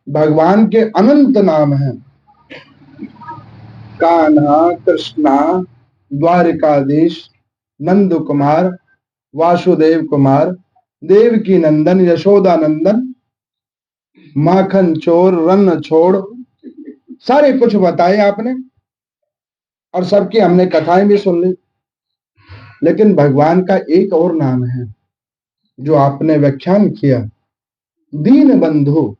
भगवान के अनंत नाम हैं। कान्हा, कृष्णा, द्वारिकाधीश, नंद कुमार, वासुदेव कुमार, देवकी नंदन, यशोदा नंदन, माखन चोर, रन छोड़, सारे कुछ बताए आपने और सबकी हमने कथाएं भी सुन ली। लेकिन भगवान का एक और नाम है जो आपने व्याख्यान किया, दीन बंधु।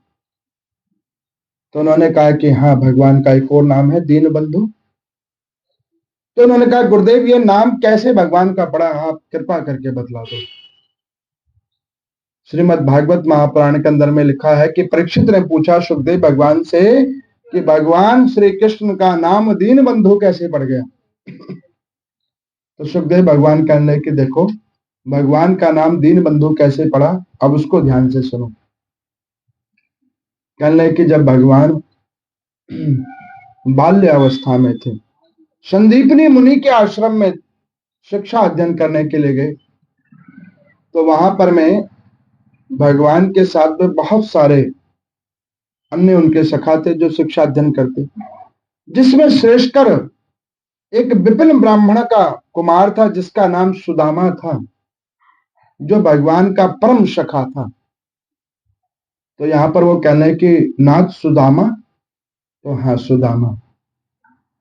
तो उन्होंने कहा कि हाँ, भगवान का एक और नाम है दीन बंधु। तो उन्होंने कहा गुरुदेव ये नाम कैसे भगवान का पड़ा, आप कृपा करके बतला दो। श्रीमद् भागवत महापुराण के अंदर में लिखा है कि परीक्षित ने पूछा सुखदेव भगवान से कि भगवान श्री कृष्ण का नाम दीन बंधु कैसे पड़ गया। तो सुखदेव भगवान कहने लगे कि देखो, भगवान का नाम दीन बंधु कैसे पड़ा, अब उसको ध्यान से सुनो। कहने लगे कि जब भगवान बाल्य अवस्था में थे, संदीपनी मुनि के आश्रम में शिक्षा अध्ययन करने के लिए गए, तो वहां पर में भगवान के साथ में बहुत सारे अन्य उनके सखा थे जो शिक्षा अध्ययन करते, जिसमें श्रेष्ठकर एक विपिन ब्राह्मण का कुमार था जिसका नाम सुदामा था, जो भगवान का परम सखा था। तो यहाँ पर वो कहने कि नाथ सुदामा, तो हाँ सुदामा।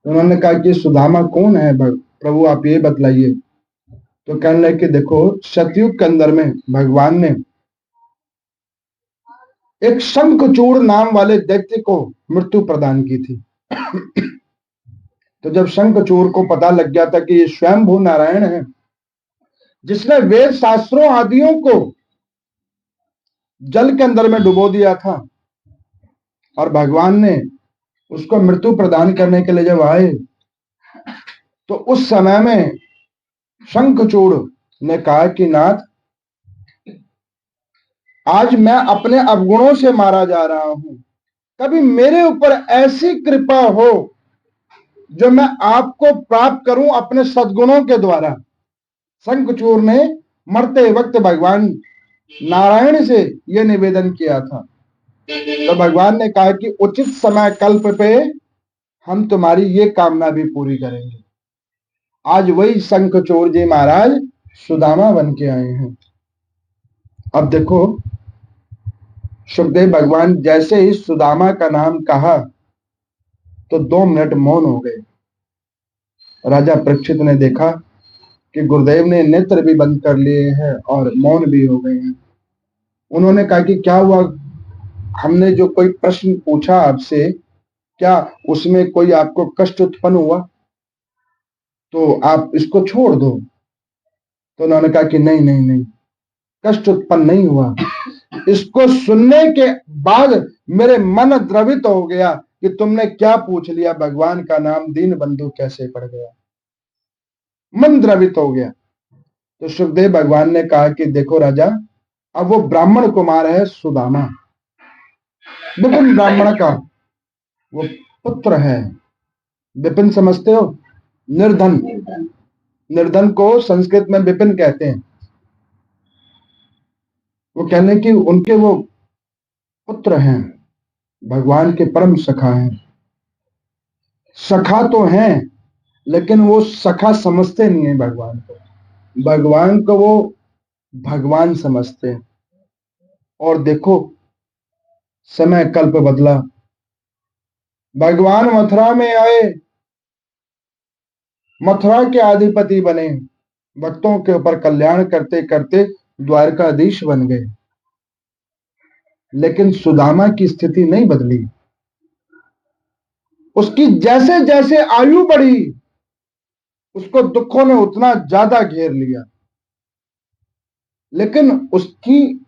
तो उन्होंने कहा कि सुदामा कौन है प्रभु, आप ये बतलाइए। तो कहने लगे कि देखो, सतयुग के अंदर में भगवान ने एक शंखचूड़ नाम वाले दैत्य को मृत्यु प्रदान की थी। तो जब शंखचूड़ को पता लग गया था कि ये स्वयंभू नारायण है, जिसने वेद शास्त्रों आदियों को जल के अंदर में डुबो दिया था, और भगवान ने उसको मृत्यु प्रदान करने के लिए जब आए, तो उस समय में शंखचूड़ ने कहा कि नाथ, आज मैं अपने अवगुणों से मारा जा रहा हूं, कभी मेरे ऊपर ऐसी कृपा हो जो मैं आपको प्राप्त करूं अपने सद्गुणों के द्वारा। शंखचूड़ ने मरते वक्त भगवान नारायण से यह निवेदन किया था। तो भगवान ने कहा कि उचित समय कल्प पे हम तुम्हारी ये कामना भी पूरी करेंगे। आज वही शंखचूड़ जी महाराज सुदामा बन के आए हैं। अब देखो, सुखदेव भगवान जैसे ही सुदामा का नाम कहा तो 2 मिनट मौन हो गए। राजा परीक्षित ने देखा कि गुरुदेव ने नेत्र भी बंद कर लिए हैं और मौन भी हो गए हैं। उन्होंने कहा कि क्या हुआ, हमने जो कोई प्रश्न पूछा आपसे, क्या उसमें कोई आपको कष्ट उत्पन्न हुआ, तो आप इसको छोड़ दो। तो उन्होंने कहा कि नहीं नहीं नहीं, कष्ट उत्पन्न नहीं हुआ। इसको सुनने के बाद मेरे मन द्रवित हो गया कि तुमने क्या पूछ लिया, भगवान का नाम दीन बंधु कैसे पड़ गया, मन द्रवित हो गया। तो सुखदेव भगवान ने कहा कि देखो राजा, अब वो ब्राह्मण कुमार है सुदामा, विपिन ब्राह्मण का वो पुत्र है। विपिन समझते हो, निर्धन, निर्धन को संस्कृत में विपिन कहते हैं। वो कहने की उनके वो पुत्र हैं, भगवान के परम सखा हैं। सखा तो हैं, लेकिन वो सखा समझते नहीं है भगवान को, भगवान को वो भगवान समझते हैं। और देखो, समय कल्प बदला, भगवान मथुरा में आए, मथुरा के अधिपति बने, भक्तों के ऊपर कल्याण करते करते द्वारकाधीश बन गए। लेकिन सुदामा की स्थिति नहीं बदली। उसकी जैसे जैसे आयु बढ़ी, उसको दुखों ने उतना ज्यादा घेर लिया, लेकिन उसकी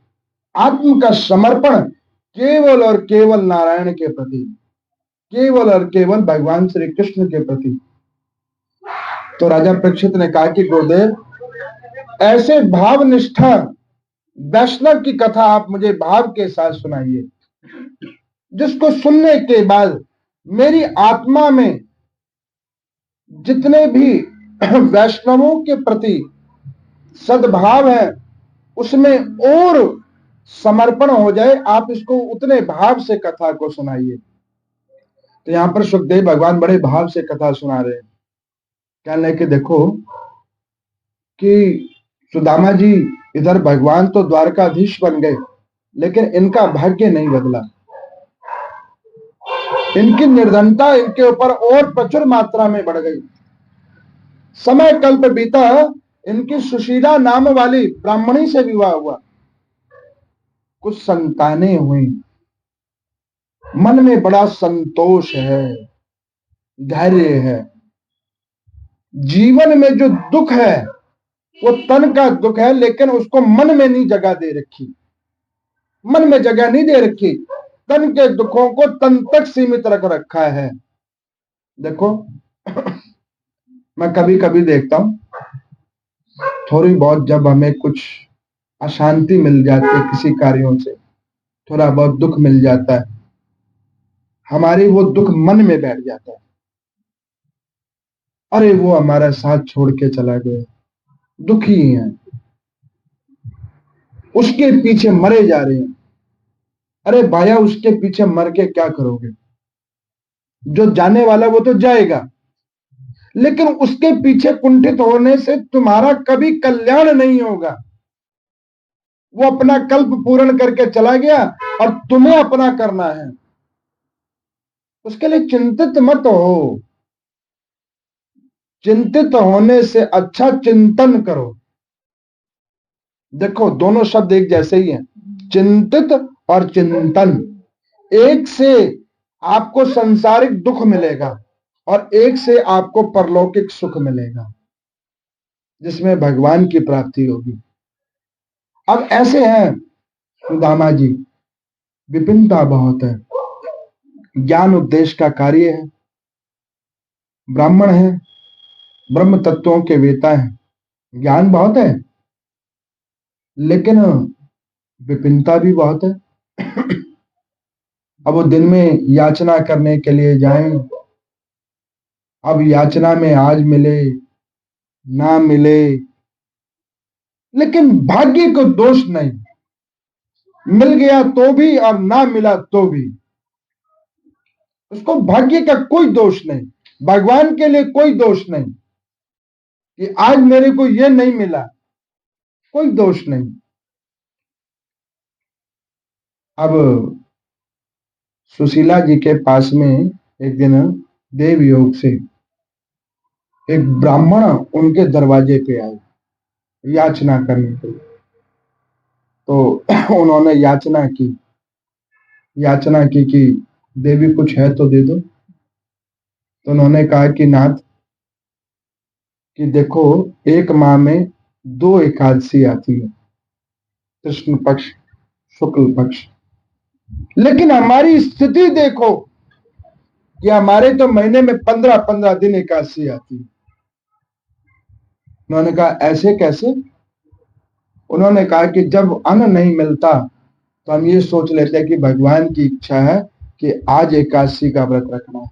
आत्म का समर्पण केवल और केवल नारायण के प्रति, केवल और केवल भगवान श्री कृष्ण के प्रति। तो राजा परीक्षित ने कहा कि गुरुदेव, ऐसे भाव निष्ठा वैष्णव की कथा आप मुझे भाव के साथ सुनाइए, जिसको सुनने के बाद मेरी आत्मा में जितने भी वैष्णवों के प्रति सद्भाव है, उसमें और समर्पण हो जाए, आप इसको उतने भाव से कथा को सुनाइए। तो यहाँ पर सुखदेव भगवान बड़े भाव से कथा सुना रहे हैं। कहने कि देखो कि सुदामा जी, इधर भगवान तो द्वारकाधीश बन गए, लेकिन इनका भाग्य नहीं बदला। इनकी निर्धनता इनके ऊपर और प्रचुर मात्रा में बढ़ गई। समय कल्प बीता, इनकी सुशीला नाम वाली ब्राह्मणी से विवाह हुआ, कुछ संतानें हुई, मन में बड़ा संतोष है, धैर्य है। जीवन में जो दुख है वो तन का दुख है, लेकिन उसको मन में नहीं जगह दे रखी, मन में जगह नहीं दे रखी, तन के दुखों को तन तक सीमित रख रखा है। देखो मैं कभी कभी देखता हूं, थोड़ी बहुत जब हमें कुछ अशांति मिल जाती है किसी कार्यों से, थोड़ा बहुत दुख मिल जाता है, हमारी वो दुख मन में बैठ जाता है। अरे वो हमारा साथ छोड़ के चला गया, दुखी हैं, उसके पीछे मरे जा रहे हैं। अरे भाया, उसके पीछे मर के क्या करोगे? जो जाने वाला वो तो जाएगा, लेकिन उसके पीछे कुंठित होने से तुम्हारा कभी कल्याण नहीं होगा। वो अपना कल्प पूर्ण करके चला गया और तुम्हें अपना करना है, उसके लिए चिंतित मत हो। चिंतित होने से अच्छा चिंतन करो। देखो दोनों शब्द एक जैसे ही हैं, चिंतित और चिंतन। एक से आपको सांसारिक दुख मिलेगा और एक से आपको परलौकिक सुख मिलेगा, जिसमें भगवान की प्राप्ति होगी। अब ऐसे हैं सुदामा जी, विपिनता बहुत है, ज्ञान उपदेश का कार्य है, ब्राह्मण है, ब्रह्म तत्वों के वेता है, ज्ञान बहुत है, लेकिन विपिनता भी बहुत है। अब वो दिन में याचना करने के लिए जाएं, अब याचना में आज मिले ना मिले, लेकिन भाग्य को दोष नहीं, मिल गया तो भी और ना मिला तो भी, उसको भाग्य का कोई दोष नहीं, भगवान के लिए कोई दोष नहीं कि आज मेरे को ये नहीं मिला, कोई दोष नहीं। अब सुशीला जी के पास में एक दिन देव योग से एक ब्राह्मण उनके दरवाजे पे आए याचना करने के लिए। तो उन्होंने याचना की कि देवी कुछ है तो दे दो। तो उन्होंने कहा कि नाथ, कि देखो एक माह में 2 एकादशी आती है, कृष्ण पक्ष, शुक्ल पक्ष, लेकिन हमारी स्थिति देखो कि हमारे तो महीने में 15-15 दिन एकादशी आती है। उन्होंने कहा ऐसे कैसे? उन्होंने कहा कि जब अन्न नहीं मिलता तो हम ये सोच लेते हैं कि भगवान की इच्छा है कि आज एकादशी का व्रत रखना है।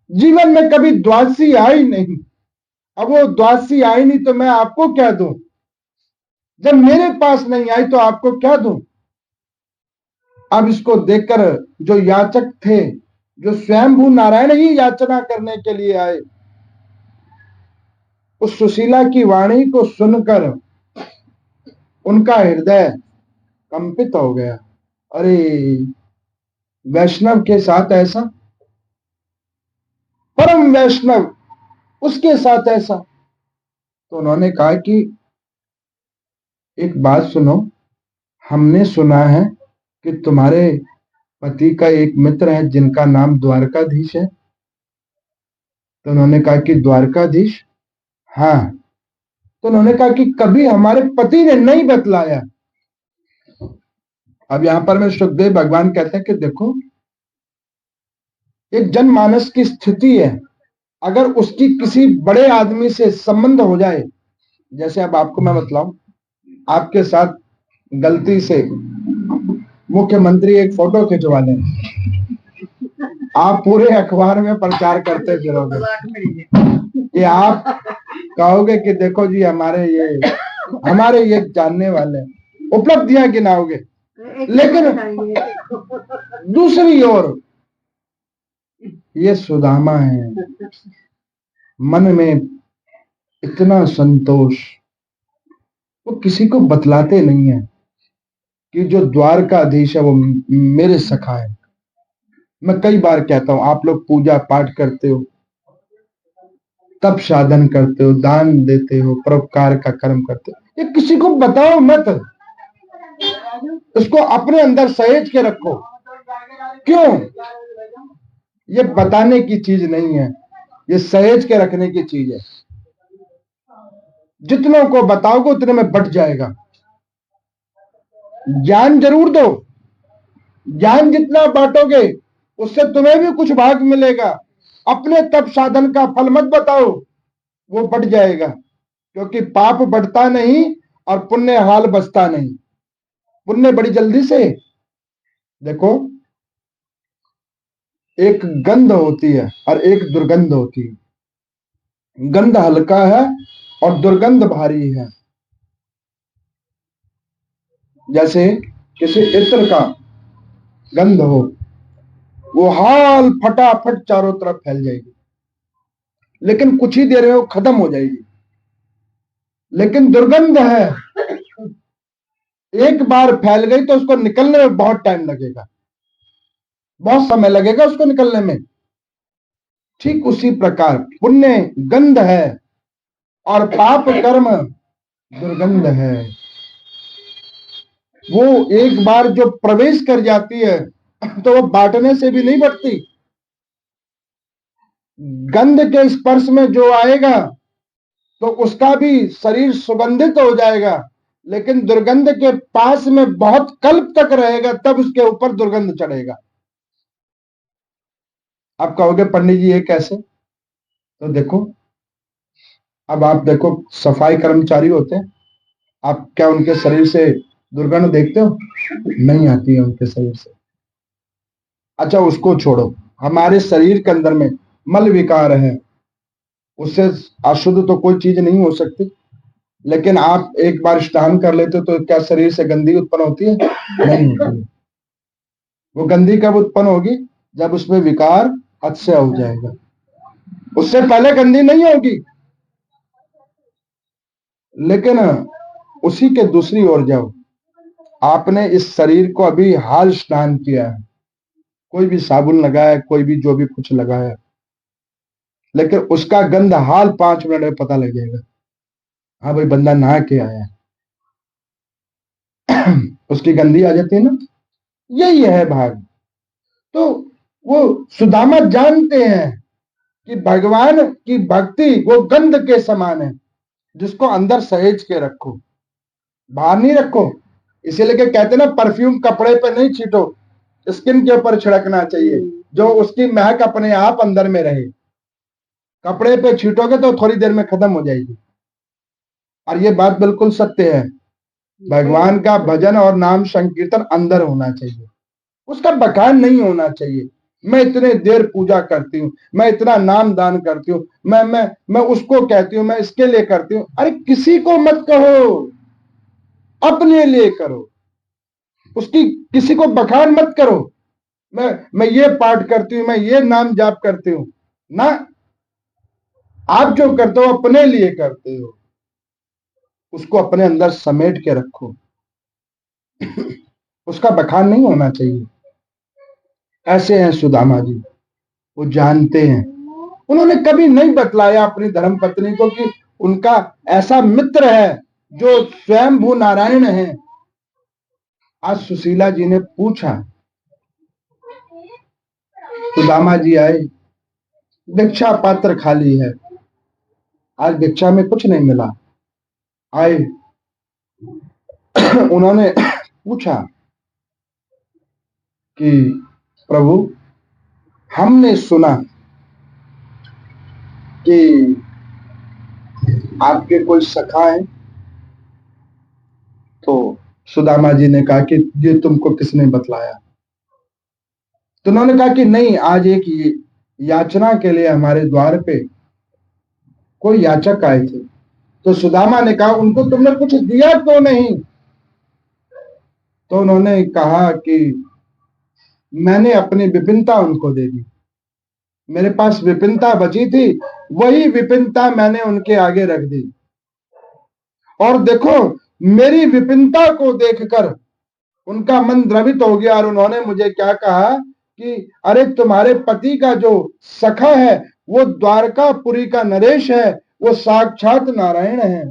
जीवन में कभी द्वादशी आई नहीं, अब वो द्वादशी आई नहीं तो मैं आपको क्या दूं? जब मेरे पास नहीं आई तो आपको क्या दूं? अब इसको देखकर जो याचक थे, जो स्वयंभू नारायण ही याचना करने के लिए आए, उस सुशीला की वाणी को सुनकर उनका हृदय कंपित हो गया। अरे वैष्णव के साथ ऐसा, परम वैष्णव उसके साथ ऐसा। तो उन्होंने कहा कि एक बात सुनो, हमने सुना है कि तुम्हारे पति का एक मित्र है जिनका नाम द्वारकाधीश है। तो उन्होंने कहा कि द्वारकाधीश? हाँ। तो उन्होंने कहा कि कभी हमारे पति ने नहीं बतलाया। अब यहां पर में सुखदेव भगवान कहते हैं कि देखो एक जनमानस की स्थिति है, अगर उसकी किसी बड़े आदमी से संबंध हो जाए, जैसे अब आपको मैं बतलाऊं, आपके साथ गलती से मुख्यमंत्री एक फोटो खिंचवा लें, आप पूरे अखबार में प्रचार करते फिरोगे कि आप कहोगे कि देखो जी हमारे ये जानने वाले, उपलब्धियां गिनाओगे। लेकिन दूसरी ओर ये सुदामा है, मन में इतना संतोष, वो किसी को बतलाते नहीं है कि जो द्वारकाधीश है वो मेरे सखा है। मैं कई बार कहता हूं, आप लोग पूजा पाठ करते हो, तप साधन करते हो, दान देते हो, परोपकार का कर्म करते हो, ये किसी को बताओ मत, इसको अपने अंदर सहेज के रखो। क्यों? ये बताने की चीज नहीं है, ये सहेज के रखने की चीज है। जितनों को बताओगे उतने में बढ़ जाएगा। ज्ञान जरूर दो, ज्ञान जितना बांटोगे उससे तुम्हें भी कुछ भाग मिलेगा। अपने तप साधन का फल मत बताओ, वो बढ़ जाएगा, क्योंकि पाप बढ़ता नहीं और पुण्य हाल बचता नहीं। पुण्य बड़ी जल्दी से, देखो, एक गंध होती है और एक दुर्गंध होती है। गंध हल्का है और दुर्गंध भारी है। जैसे किसी इत्र का गंध हो, वो हाल फटाफट चारों तरफ फैल जाएगी, लेकिन कुछ ही देर में वो खत्म हो जाएगी। लेकिन दुर्गंध है, एक बार फैल गई तो उसको निकलने में बहुत टाइम लगेगा, बहुत समय लगेगा उसको निकलने में। ठीक उसी प्रकार पुण्य गंध है और पाप कर्म दुर्गंध है। वो एक बार जो प्रवेश कर जाती है तो वो बांटने से भी नहीं बढ़ती। गंध के स्पर्श में जो आएगा तो उसका भी शरीर सुगंधित हो जाएगा, लेकिन दुर्गंध के पास में बहुत कल्प तक रहेगा, तब उसके ऊपर दुर्गंध चढ़ेगा। आप कहोगे पंडित जी ये कैसे? तो देखो, अब आप देखो, सफाई कर्मचारी होते हैं, आप क्या उनके शरीर से दुर्गंध देखते हो? नहीं आती है उनके शरीर से। अच्छा उसको छोड़ो, हमारे शरीर के अंदर में मल विकार है, उससे अशुद्ध तो कोई चीज नहीं हो सकती, लेकिन आप एक बार स्नान कर लेते हो तो क्या शरीर से गंदगी उत्पन्न होती है? नहीं होती। वो गंदगी कब उत्पन्न होगी? जब उसमें विकार अतिशय हो जाएगा, उससे पहले गंदी नहीं होगी। लेकिन उसी के दूसरी ओर जाओ, आपने इस शरीर को अभी हाल स्नान किया है, कोई भी साबुन लगाया, कोई भी जो भी कुछ लगाया, लेकिन उसका गंध हाल 5 मिनट में पता लग जाएगा। हाँ भाई बंदा नहा के आया, उसकी गंदी आ जाती है ना। यही है भाग। तो वो सुदामा जानते हैं कि भगवान की भक्ति वो गंध के समान है, जिसको अंदर सहेज के रखो, बाहर नहीं रखो। इसीलिए कहते ना, परफ्यूम कपड़े पे नहीं छीटो, स्किन के ऊपर छिड़कना चाहिए, जो उसकी महक अपने आप अंदर में रहे। कपड़े पे छीटोगे तो थोड़ी देर में खत्म हो जाएगी। और ये बात बिल्कुल सत्य है। भगवान का भजन और नाम संकीर्तन अंदर होना चाहिए, उसका बखान नहीं होना चाहिए। मैं इतने देर पूजा करती हूँ, मैं इतना नाम दान करती हूँ, मैं उसको कहती हूँ, मैं इसके लिए करती हूँ। अरे किसी को मत कहो, अपने लिए करो, उसकी किसी को बखान मत करो। मैं ये पाठ करती हूँ, मैं ये नाम जाप करती हूँ ना। आप जो करते हो अपने लिए करते हो, उसको अपने अंदर समेट के रखो, उसका बखान नहीं होना चाहिए। ऐसे हैं सुदामा जी, वो जानते हैं। उन्होंने कभी नहीं बतलाया अपनी धर्म पत्नी को कि उनका ऐसा मित्र है जो स्वयंभू नारायण है। आज सुशीला जी ने पूछा, सुदामा जी आए, भिक्षा पात्र खाली है, आज भिक्षा में कुछ नहीं मिला। आए, उन्होंने पूछा कि प्रभु, हमने सुना कि आपके कोई सखा है। तो सुदामा जी ने कहा कि ये तुमको किसने बतलाया? तो उन्होंने कहा कि नहीं, आज एक याचना के लिए हमारे द्वार पे कोई याचक आए थे। तो सुदामा ने कहा, उनको तुमने कुछ दिया क्यों नहीं? तो उन्होंने कहा कि मैंने अपनी विपिनता उनको दे दी, मेरे पास विपिनता बची थी, वही विपिनता मैंने उनके आगे रख दी। और देखो, मेरी विपिनता को देखकर उनका मन द्रवित हो गया और उन्होंने मुझे क्या कहा कि अरे तुम्हारे पति का जो सखा है वो द्वारकापुरी का नरेश है, वो साक्षात नारायण है,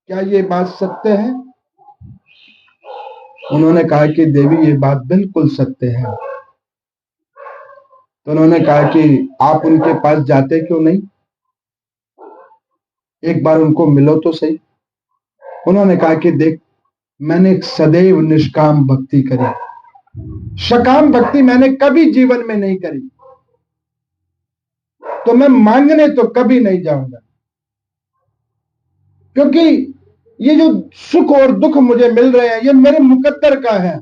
क्या ये बात सत्य है? उन्होंने कहा कि देवी ये बात बिल्कुल सत्य है। तो उन्होंने कहा कि आप उनके पास जाते क्यों नहीं, एक बार उनको मिलो तो सही। उन्होंने कहा कि देख, मैंने सदैव निष्काम भक्ति करी, सकाम भक्ति मैंने कभी जीवन में नहीं करी, तो मैं मांगने तो कभी नहीं जाऊंगा, क्योंकि ये जो सुख और दुख मुझे मिल रहे हैं ये मेरे मुकद्दर का है,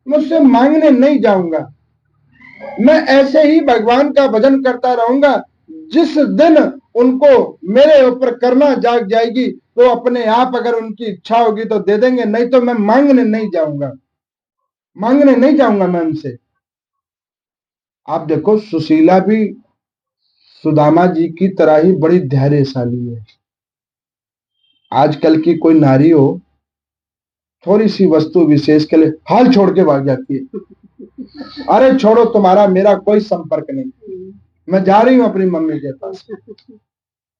मैं उससे मांगने नहीं जाऊंगा। मैं ऐसे ही भगवान का भजन करता रहूंगा। जिस दिन उनको मेरे ऊपर करना जाग जाएगी तो अपने आप अगर उनकी इच्छा होगी तो दे देंगे, नहीं तो मैं मांगने नहीं जाऊंगा, मांगने नहीं जाऊंगा मैं उनसे। आप देखो, सुशीला भी सुदामा जी की तरह ही बड़ी धैर्यशाली है। आजकल की कोई नारी हो, थोड़ी सी वस्तु विशेष के लिए हाल छोड़ के भाग जाती है, अरे छोड़ो, तुम्हारा मेरा कोई संपर्क नहीं, मैं जा रही हूं अपनी मम्मी के पास।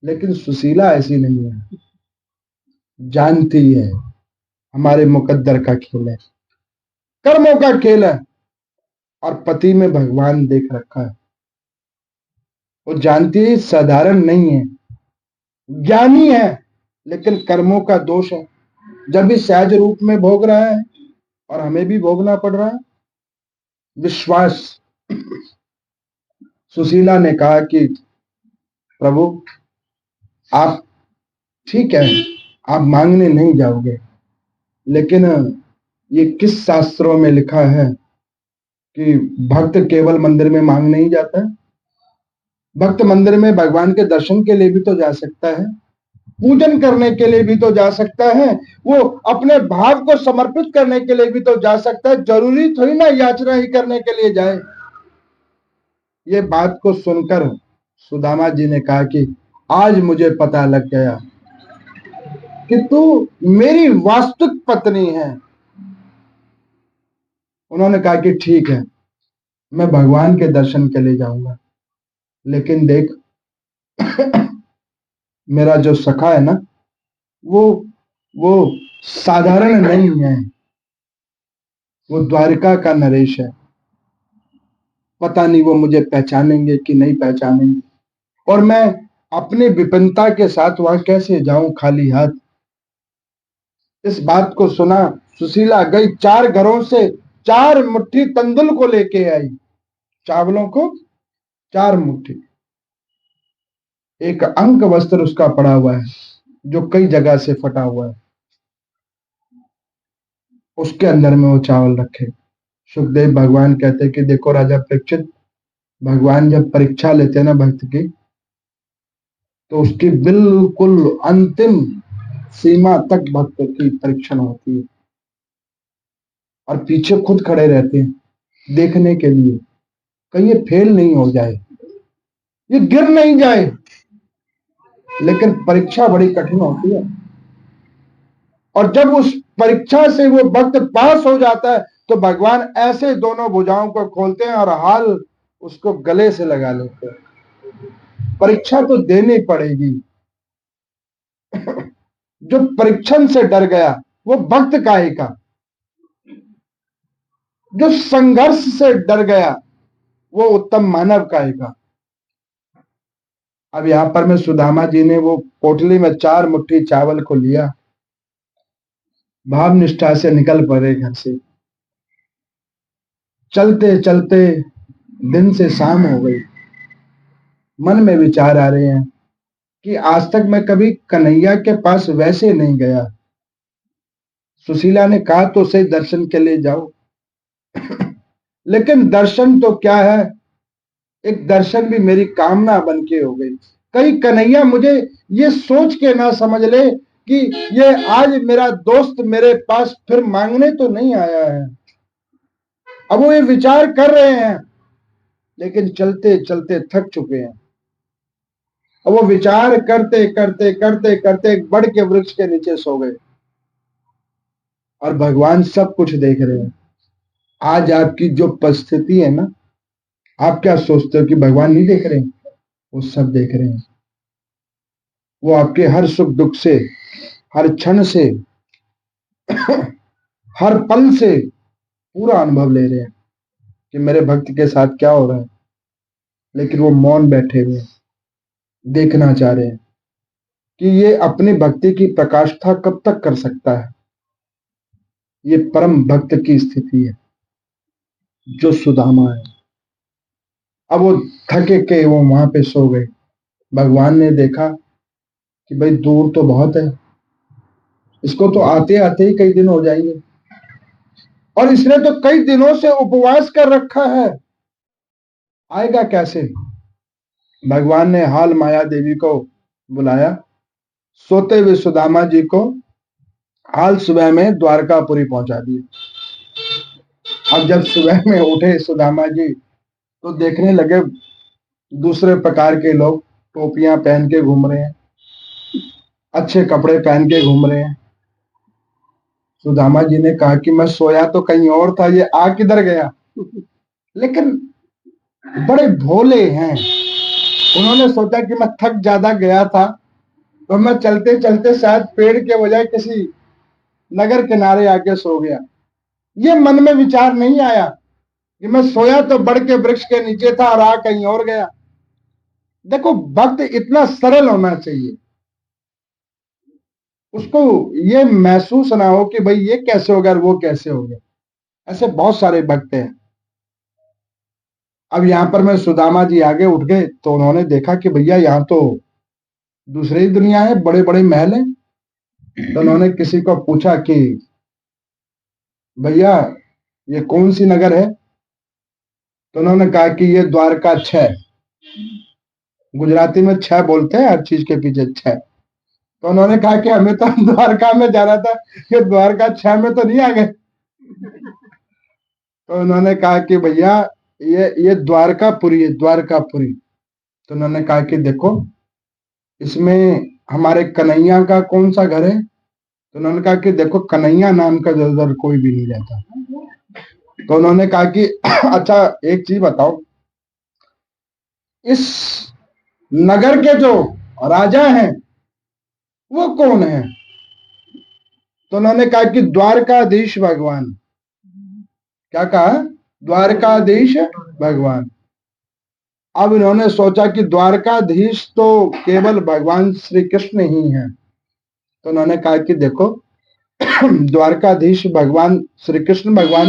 लेकिन सुशीला ऐसी नहीं है, जानती है हमारे मुकद्दर का खेल है, कर्मों का खेल है, और पति में भगवान देख रखा है। वो जानती है साधारण नहीं है, ज्ञानी है, लेकिन कर्मों का दोष है, जब भी सहज रूप में भोग रहा है और हमें भी भोगना पड़ रहा है। विश्वास। सुशीला ने कहा कि प्रभु आप ठीक है, आप मांगने नहीं जाओगे, लेकिन ये किस शास्त्रों में लिखा है कि भक्त केवल मंदिर में मांग नहीं जाता है? भक्त मंदिर में भगवान के दर्शन के लिए भी तो जा सकता है, पूजन करने के लिए भी तो जा सकता है, वो अपने भाव को समर्पित करने के लिए भी तो जा सकता है, जरूरी थोड़ी ना याचना ही करने के लिए जाए। ये बात को सुनकर सुदामा जी ने कहा कि आज मुझे पता लग गया कि तू मेरी वास्तविक पत्नी है। उन्होंने कहा कि ठीक है, मैं भगवान के दर्शन के लिए जाऊंगा, लेकिन देख मेरा जो सखा है ना, वो साधारण नहीं है, वो द्वारिका का नरेश है। पता नहीं वो मुझे पहचानेंगे कि नहीं पहचानेंगे, और मैं अपनी विपिनता के साथ वहां कैसे जाऊं खाली हाथ। इस बात को सुना, सुशीला गई, 4 घरों से 4 मुट्ठी तंदुल को लेके आई, चावलों को 4 मुट्ठी। एक अंक वस्त्र उसका पड़ा हुआ है जो कई जगह से फटा हुआ है, उसके अंदर में वो चावल रखे। सुखदेव भगवान कहते कि देखो राजा परीक्षित, भगवान जब परीक्षा लेते हैं ना भक्त की, तो उसकी बिल्कुल अंतिम सीमा तक भक्त की परीक्षण होती है, और पीछे खुद खड़े रहते हैं देखने के लिए कहीं ये फेल नहीं हो जाए, ये गिर नहीं जाए। लेकिन परीक्षा बड़ी कठिन होती है, और जब उस परीक्षा से वो भक्त पास हो जाता है तो भगवान ऐसे दोनों भुजाओं को खोलते हैं और हाल उसको गले से लगा लेते हैं। परीक्षा तो देनी पड़ेगी। जो परीक्षण से डर गया वो भक्त काहे का, जो संघर्ष से डर गया वो उत्तम मानव काहे का। अब यहां पर में सुदामा जी ने वो पोटली में 4 मुट्ठी चावल को लिया, भाव निष्ठा से निकल पड़े घर से। चलते चलते दिन से शाम हो गई, मन में विचार आ रहे हैं कि आज तक मैं कभी कन्हैया के पास वैसे नहीं गया। सुशीला ने कहा तो सही दर्शन के लिए जाओ, लेकिन दर्शन तो क्या है, एक दर्शन भी मेरी कामना बन के हो गई। कहीं कन्हैया मुझे ये सोच के ना समझ ले कि ये आज मेरा दोस्त मेरे पास फिर मांगने तो नहीं आया है। अब वो ये विचार कर रहे हैं, लेकिन चलते चलते थक चुके हैं। अब वो विचार करते करते करते करते एक बड़ के वृक्ष के नीचे सो गए, और भगवान सब कुछ देख रहे हैं। आज आपकी जो परिस्थिति है ना, आप क्या सोचते हो कि भगवान नहीं देख रहे हैं? वो सब देख रहे हैं। वो आपके हर सुख दुख से, हर क्षण से, हर पल से पूरा अनुभव ले रहे हैं कि मेरे भक्त के साथ क्या हो रहा है। लेकिन वो मौन बैठे हुए हैं, देखना चाह रहे हैं कि ये अपनी भक्ति की प्रकाष्ठा कब तक कर सकता है। ये परम भक्त की स्थिति है जो सुदामा है। अब वो थके के वो वहां पे सो गए। भगवान ने देखा कि भाई दूर तो बहुत है, इसको तो आते आते ही कई दिन हो जाएंगे, और इसने तो कई दिनों से उपवास कर रखा है, आएगा कैसे। भगवान ने हाल माया देवी को बुलाया। सोते हुए सुदामा जी को हाल सुबह में द्वारकापुरी पहुंचा दिया। अब जब सुबह में उठे सुदामा जी, तो देखने लगे दूसरे प्रकार के लोग टोपियां पहन के घूम रहे हैं, अच्छे कपड़े पहन के घूम रहे हैं। सुदामा जी ने कहा कि मैं सोया तो कहीं और था, ये आ किधर गया। लेकिन बड़े भोले हैं, उन्होंने सोचा कि मैं थक ज्यादा गया था, तो मैं चलते चलते शायद पेड़ के बजाय किसी नगर किनारे आके सो गया। ये मन में विचार नहीं आया कि मैं सोया तो बड़ के वृक्ष के नीचे था और आ कहीं और गया। देखो, भक्त इतना सरल होना चाहिए, उसको ये महसूस ना हो कि भाई ये कैसे हो गया और वो कैसे हो गया। ऐसे बहुत सारे भक्त हैं। अब यहां पर मैं सुदामा जी आगे उठ गए, तो उन्होंने देखा कि भैया यहाँ तो दूसरी ही दुनिया है, बड़े बड़े महल हैं। तो उन्होंने किसी को पूछा कि भैया ये कौन सी नगर है। तो उन्होंने कहा कि ये द्वारका 6। गुजराती में 6 बोलते हैं हर चीज के पीछे 6। तो उन्होंने कहा कि हमें तो द्वारका में जाना था, ये द्वारका 6 में तो नहीं आ गए। तो उन्होंने कहा कि भैया ये द्वारकापुरी है, द्वारकापुरी। तो उन्होंने कहा कि देखो इसमें हमारे कन्हैया का कौन सा घर है। तो उन्होंने कहा कि देखो कन्हैया नाम का इधर कोई भी नहीं रहता। तो उन्होंने कहा कि अच्छा एक चीज बताओ, इस नगर के जो राजा हैं वो कौन है। तो उन्होंने कहा कि द्वारकाधीश भगवान। क्या कहा? द्वारकाधीश भगवान। अब इन्होंने सोचा कि द्वारकाधीश तो केवल भगवान श्री कृष्ण ही हैं। तो उन्होंने कहा कि देखो द्वारकाधीश भगवान श्री कृष्ण भगवान।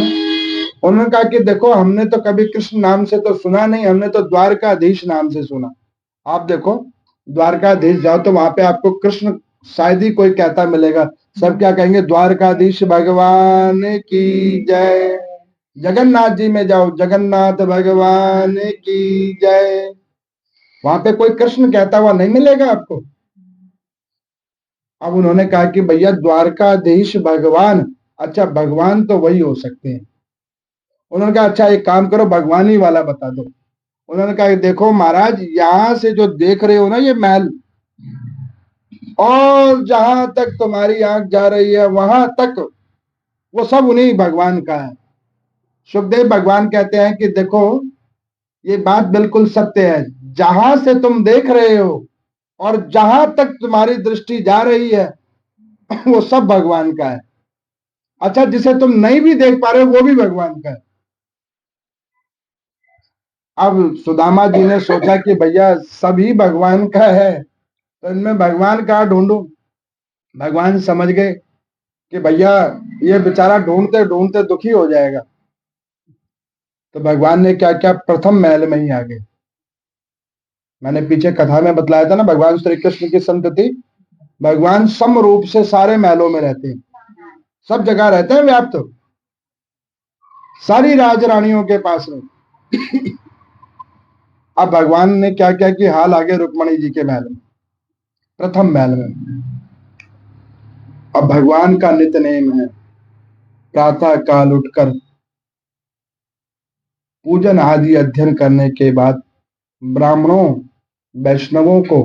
उन्होंने कहा कि देखो हमने तो कभी कृष्ण नाम से तो सुना नहीं, हमने तो द्वारकाधीश नाम से सुना। आप देखो द्वारकाधीश जाओ तो वहां पे आपको कृष्ण शायद ही कोई कहता मिलेगा। सब क्या कहेंगे? द्वारकाधीश भगवान की जय। जगन्नाथ जी में जाओ, जगन्नाथ भगवान की जय। वहां पे कोई कृष्ण कहता हुआ नहीं मिलेगा आपको। अब उन्होंने कहा कि भैया द्वारकाधीश भगवान, अच्छा भगवान तो वही हो सकते हैं। उन्होंने कहा अच्छा एक काम करो, भगवान ही वाला बता दो। उन्होंने कहा देखो महाराज, यहां से जो देख रहे हो ना ये महल, और जहां तक तुम्हारी आंख जा रही है वहां तक वो सब उन्हीं भगवान का है। सुखदेव भगवान कहते हैं कि देखो ये बात बिल्कुल सत्य है, जहां से तुम देख रहे हो और जहां तक तुम्हारी दृष्टि जा रही है वो सब भगवान का है। अच्छा जिसे तुम नहीं भी देख पा रहे हो वो भी भगवान का है। अब सुदामा जी ने सोचा कि भैया सभी भगवान का है, तो इनमें भगवान कहाँ ढूंढूं। भगवान समझ गए कि भैया ये बेचारा ढूंढते ढूंढते दुखी हो जाएगा। तो भगवान ने क्या क्या, प्रथम महल में ही आ गए। मैंने पीछे कथा में बतलाया था ना, भगवान श्री कृष्ण की संतति। भगवान सम रूप से सारे महलों में रहते हैं, सब जगह रहते हैं व्याप्त, सारी राज रानियों के पास में। अब भगवान ने क्या क्या कि हाल आगे रुक्मणी जी के महल में, प्रथम महल में। अब भगवान का नित्य नेम है प्रातः काल उठकर पूजन आदि अध्ययन करने के बाद ब्राह्मणों वैष्णवों को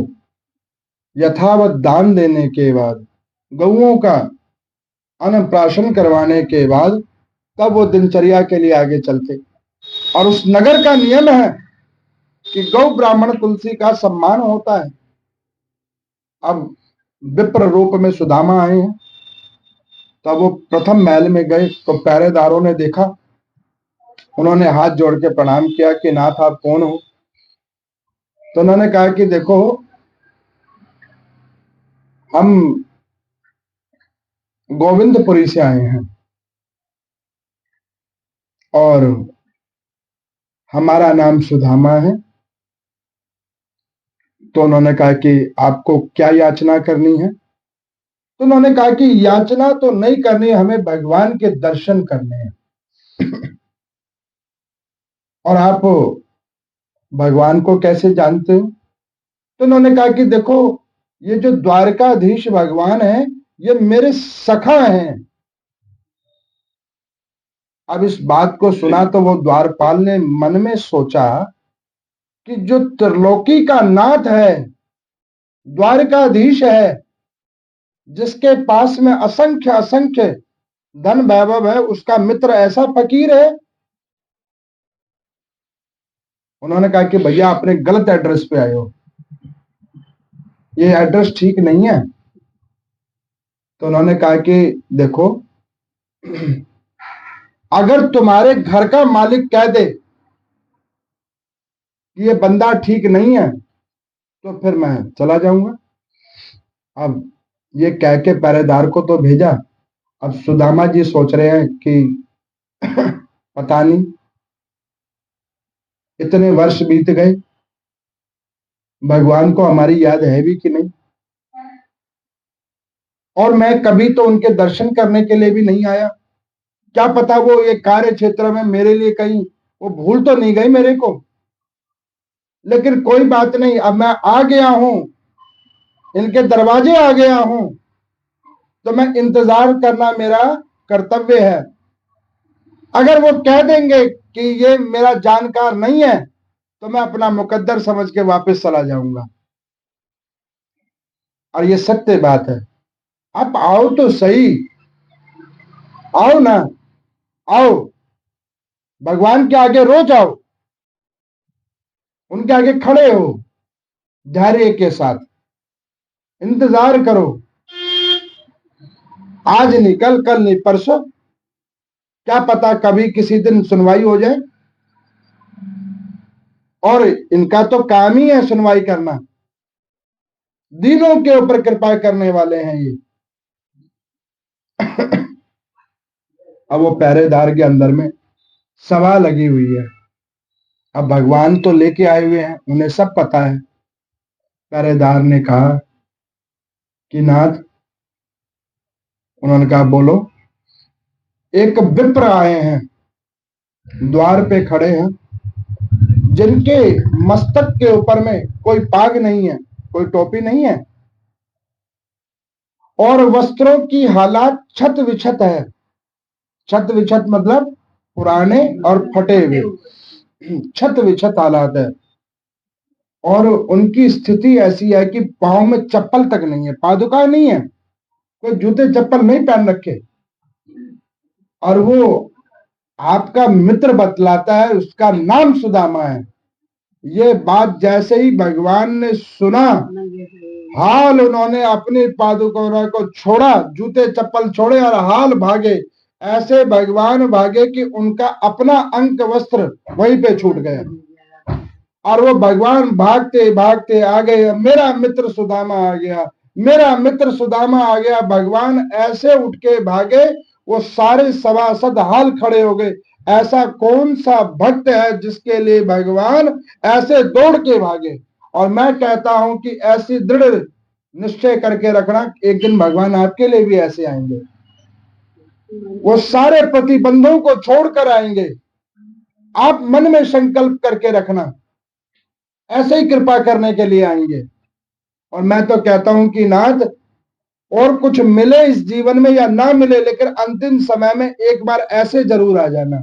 यथावत दान देने के बाद गौओं का अन्नप्राशन करवाने के बाद तब वो दिनचर्या के लिए आगे चलते। और उस नगर का नियम है कि गौ ब्राह्मण तुलसी का सम्मान होता है। अब विप्र रूप में सुदामा आए हैं, तब वो प्रथम महल में गए तो पहरेदारों ने देखा, उन्होंने हाथ जोड़ के प्रणाम किया कि नाथ आप कौन हो? तो उन्होंने कहा कि देखो हम गोविंदपुरी से आए हैं और हमारा नाम सुदामा है। तो उन्होंने कहा कि आपको क्या याचना करनी है? तो उन्होंने कहा कि याचना तो नहीं करनी, हमें भगवान के दर्शन करने हैं। और आप भगवान को कैसे जानते हो? तो उन्होंने कहा कि देखो ये जो द्वारकाधीश भगवान है ये मेरे सखा हैं। अब इस बात को सुना तो वो द्वारपाल ने मन में सोचा कि जो त्रिलोकी का नाथ है, द्वारकाधीश है, जिसके पास में असंख्य असंख्य धन वैभव है, उसका मित्र ऐसा फकीर है। उन्होंने कहा कि भैया आपने गलत एड्रेस पे आए हो, ये एड्रेस ठीक नहीं है। तो उन्होंने कहा कि देखो अगर तुम्हारे घर का मालिक कह दे कि ये बंदा ठीक नहीं है तो फिर मैं चला जाऊंगा। अब ये कह के पहरेदार को तो भेजा। अब सुदामा जी सोच रहे हैं कि पता नहीं इतने वर्ष बीत गए, भगवान को हमारी याद है भी कि नहीं, और मैं कभी तो उनके दर्शन करने के लिए भी नहीं आया। क्या पता वो ये कार्य क्षेत्र में मेरे लिए कहीं वो भूल तो नहीं गई मेरे को। लेकिन कोई बात नहीं, अब मैं आ गया हूं, इनके दरवाजे आ गया हूं, तो मैं इंतजार करना मेरा कर्तव्य है। अगर वो कह देंगे कि ये मेरा जानकार नहीं है तो मैं अपना मुकद्दर समझ के वापस चला जाऊंगा। और ये सत्य बात है। आप आओ तो सही, आओ ना, आओ भगवान के आगे रोज आओ, उनके आगे खड़े हो, धैर्य के साथ इंतजार करो। आज नहीं, कल नहीं, परसों, क्या पता कभी किसी दिन सुनवाई हो जाए। और इनका तो काम ही है सुनवाई करना, दीनों के ऊपर कृपा करने वाले हैं ये। अब वो पहरेदार के अंदर में सभा लगी हुई है। अब भगवान तो लेके आए हुए हैं, उन्हें सब पता है। पहरेदार ने कहा कि नाथ, उन्होंने कहा बोलो। एक विप्र आए हैं, द्वार पे खड़े हैं, जिनके मस्तक के ऊपर में कोई पाग नहीं है, कोई टोपी नहीं है, और वस्त्रों की हालात छत विछत है। छत विछत मतलब पुराने और फटे हुए, छत विछत हालात है। और उनकी स्थिति ऐसी है कि पांव में चप्पल तक नहीं है, पादुका नहीं है, कोई जूते चप्पल नहीं पहन रखे। और वो आपका मित्र बतलाता है, उसका नाम सुदामा है। ये बात जैसे ही भगवान ने सुना, हाल उन्होंने अपने पादुकों को छोड़ा, जूते चप्पल छोड़े और हाल भागे। ऐसे भगवान भागे कि उनका अपना अंक वस्त्र वहीं पे छूट गया। और वो भगवान भागते भागते आ गए, मेरा मित्र सुदामा आ गया, मेरा मित्र सुदामा आ गया। भगवान ऐसे उठ के भागे, वो सारे सभासद हाल खड़े हो गए। ऐसा कौन सा भक्त है जिसके लिए भगवान ऐसे दौड़ के भागे? और मैं कहता हूं कि ऐसी दृढ़ निश्चय करके रखना, एक दिन भगवान आपके लिए भी ऐसे आएंगे। वो सारे प्रतिबंधों को छोड़कर आएंगे। आप मन में संकल्प करके रखना, ऐसे ही कृपा करने के लिए आएंगे। और मैं तो कहता हूं कि नाथ, और कुछ मिले इस जीवन में या ना मिले, लेकिन अंतिम समय में एक बार ऐसे जरूर आ जाना,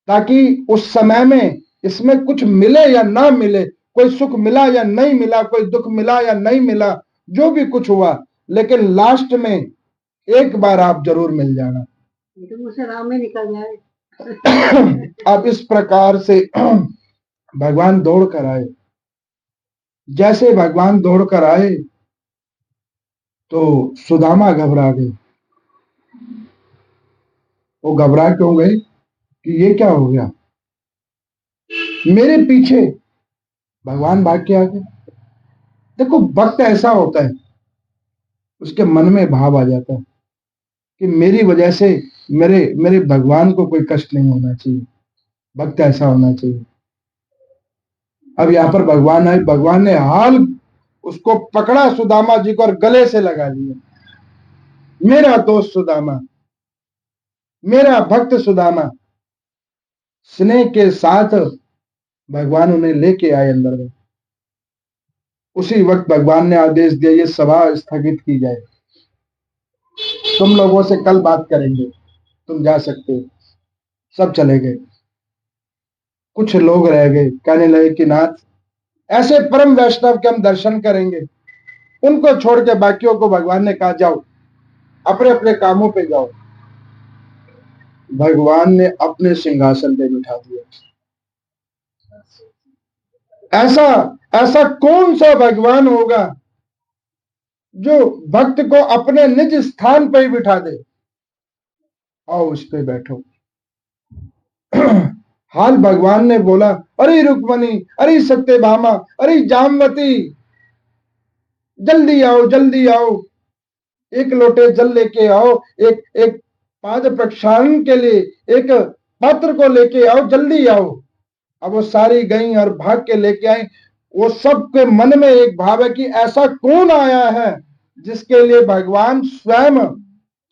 ताकि उस समय में इसमें कुछ मिले या ना मिले, कोई सुख मिला या नहीं मिला, कोई दुख मिला या नहीं मिला, जो भी कुछ हुआ, लेकिन लास्ट में एक बार आप जरूर मिल जाना। तो मुझसे राम में निकल जाए। अब इस प्रकार से भगवान दौड़ कर आए। जैसे भगवान दौड़ कर आए तो सुदामा घबरा गए। वो घबरा क्यों गए कि ये क्या हो गया, मेरे पीछे भगवान भाग के आ गए। देखो, भक्त ऐसा होता है, उसके मन में भाव आ जाता है कि मेरी वजह से मेरे मेरे भगवान को कोई कष्ट नहीं होना चाहिए। भक्त ऐसा होना चाहिए। अब यहाँ पर भगवान आए, भगवान ने हाल उसको पकड़ा सुदामा जी को और गले से लगा लिया। मेरा दोस्त सुदामा, मेरा भक्त सुदामा। स्नेह के साथ भगवान उन्हें लेके आए अंदर में। उसी वक्त भगवान ने आदेश दिया, ये सभा स्थगित की जाए, तुम लोगों से कल बात करेंगे, तुम जा सकते हो। सब चले गए। कुछ लोग रह गए, कहने लगे कि नाथ, ऐसे परम वैष्णव के हम दर्शन करेंगे। उनको छोड़ के बाकियों को भगवान ने कहा, जाओ अपने अपने कामों पे जाओ। भगवान ने अपने सिंहासन पे बिठा दिया। ऐसा ऐसा कौन सा भगवान होगा जो भक्त को अपने निज स्थान पर ही बिठा दे। आओ उस पे बैठो। हाल भगवान ने बोला, अरे रुक्मणी, अरे सत्यभामा, अरे जामवती, जल्दी आओ, जल्दी आओ, एक लोटे जल लेके आओ, एक एक पाद प्रक्षालन के लिए एक पात्र को लेके आओ, जल्दी आओ। अब वो सारी गई और भाग के लेके आई। वो सबके मन में एक भाव है कि ऐसा कौन आया है जिसके लिए भगवान स्वयं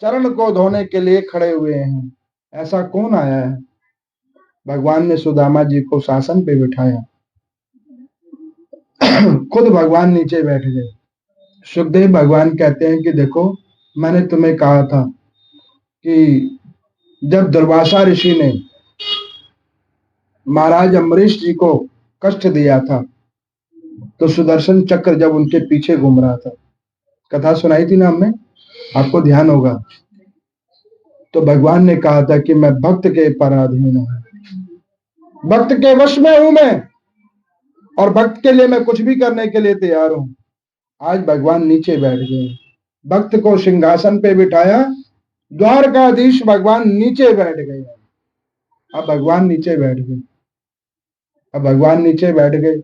चरण को धोने के लिए खड़े हुए हैं। ऐसा कौन आया है। भगवान ने सुदामा जी को शासन पे बिठाया। खुद भगवान नीचे बैठ गए। सुखदेव भगवान कहते हैं कि देखो, मैंने तुम्हें कहा था कि जब दुर्वासा ऋषि ने महाराज अम्बरीश जी को कष्ट दिया था, तो सुदर्शन चक्र जब उनके पीछे घूम रहा था, कथा सुनाई थी ना हमने, आपको ध्यान होगा। तो भगवान ने कहा था कि मैं भक्त के पराधीन हूं, भक्त के वश में हूं मैं, और भक्त के लिए मैं कुछ भी करने के लिए तैयार हूं। आज भगवान नीचे बैठ गए। भक्त को सिंहासन पे बिठाया, द्वारकाधीश भगवान नीचे बैठ गए। अब भगवान नीचे बैठ गए। अब भगवान नीचे बैठ गए।